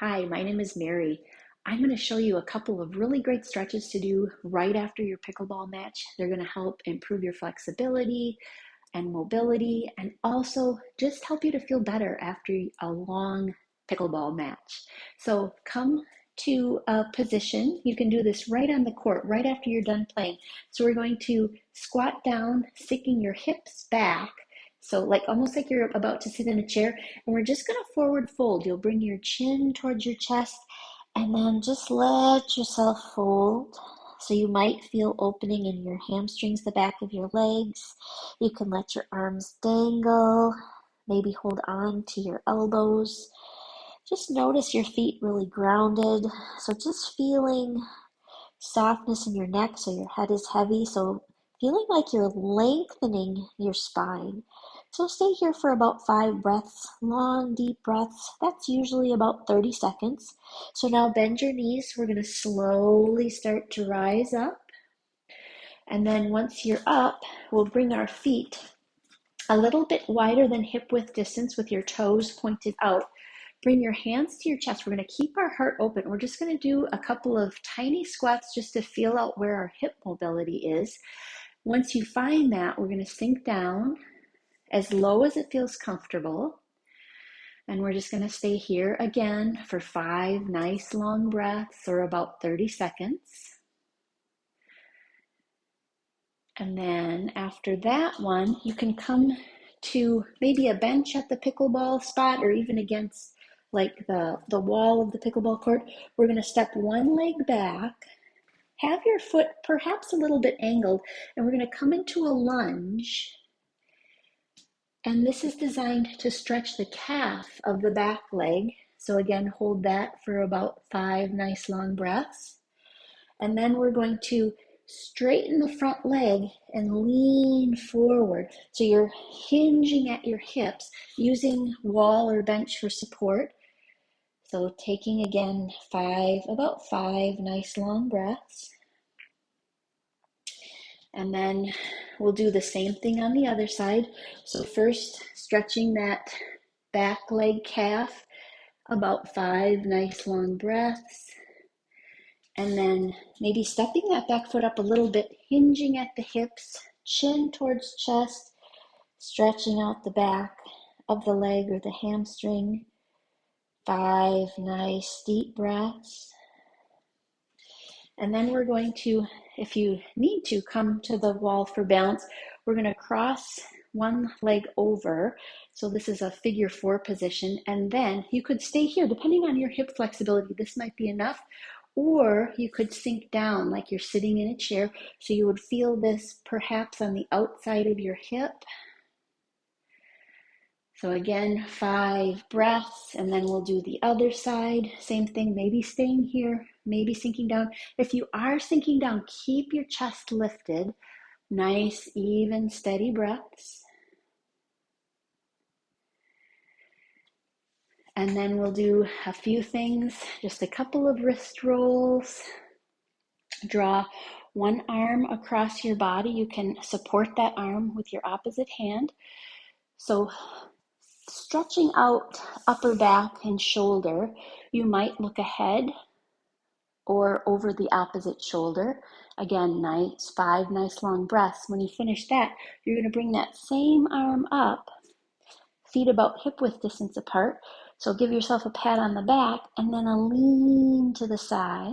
Hi, my name is Mary. I'm going to show you a couple of really great stretches to do right after your pickleball match. They're going to help improve your flexibility and mobility and also just help you to feel better after a long pickleball match. So come to a position. You can do this right on the court, right after you're done playing. So we're going to squat down, sticking your hips back. So like almost like you're about to sit in a chair, and we're just going to forward fold. You'll bring your chin towards your chest and then just let yourself fold. So you might feel opening in your hamstrings, the back of your legs. You can let your arms dangle, maybe hold on to your elbows. Just notice your feet really grounded. So just feeling softness in your neck so your head is heavy. So feeling like you're lengthening your spine. So stay here for about 5 breaths, long, deep breaths. That's usually about 30 seconds. So now bend your knees. We're going to slowly start to rise up. And then once you're up, we'll bring our feet a little bit wider than hip width distance with your toes pointed out. Bring your hands to your chest. We're going to keep our heart open. We're just going to do a couple of tiny squats just to feel out where our hip mobility is. Once you find that, we're going to sink down as low as it feels comfortable. And we're just going to stay here again for 5 nice long breaths or about 30 seconds. And then after that one, you can come to maybe a bench at the pickleball spot or even against like the wall of the pickleball court. We're going to step one leg back, have your foot perhaps a little bit angled, and we're going to come into a lunge. And this is designed to stretch the calf of the back leg. So again, hold that for about 5 nice long breaths. And then we're going to straighten the front leg and lean forward. So you're hinging at your hips, using wall or bench for support. So taking again about 5 nice long breaths. And then we'll do the same thing on the other side. So first stretching that back leg calf, about 5 nice long breaths. And then maybe stepping that back foot up a little bit, hinging at the hips, chin towards chest, stretching out the back of the leg or the hamstring. 5 nice deep breaths. And then we're going to, if you need to, come to the wall for balance. We're going to cross one leg over. So this is a figure 4 position. And then you could stay here, depending on your hip flexibility. This might be enough. Or you could sink down like you're sitting in a chair. So you would feel this perhaps on the outside of your hip. So again, 5 breaths, and then we'll do the other side. Same thing, maybe staying here, maybe sinking down. If you are sinking down, keep your chest lifted. Nice, even, steady breaths. And then we'll do a few things, just a couple of wrist rolls. Draw one arm across your body. You can support that arm with your opposite hand. So stretching out upper back and shoulder, you might look ahead or over the opposite shoulder. Again, 5 nice long breaths. When you finish that, you're going to bring that same arm up, feet about hip width distance apart. So give yourself a pat on the back and then a lean to the side.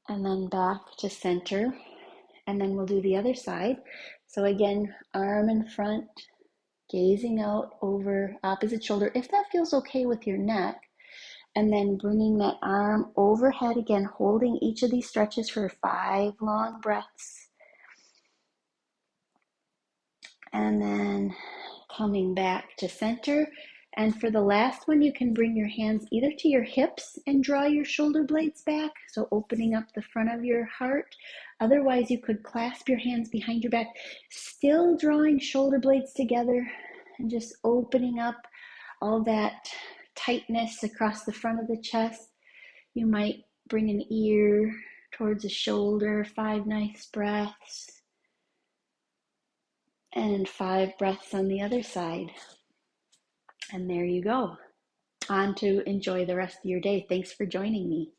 And then back to center. And then we'll do the other side. So again, arm in front, gazing out over opposite shoulder, if that feels okay with your neck. And then bringing that arm overhead again, holding each of these stretches for 5 long breaths. And then coming back to center. And for the last one, you can bring your hands either to your hips and draw your shoulder blades back, so opening up the front of your heart. Otherwise, you could clasp your hands behind your back, still drawing shoulder blades together and just opening up all that tightness across the front of the chest. You might bring an ear towards a shoulder, 5 nice breaths. And 5 breaths on the other side. And there you go. on to enjoy the rest of your day. Thanks for joining me.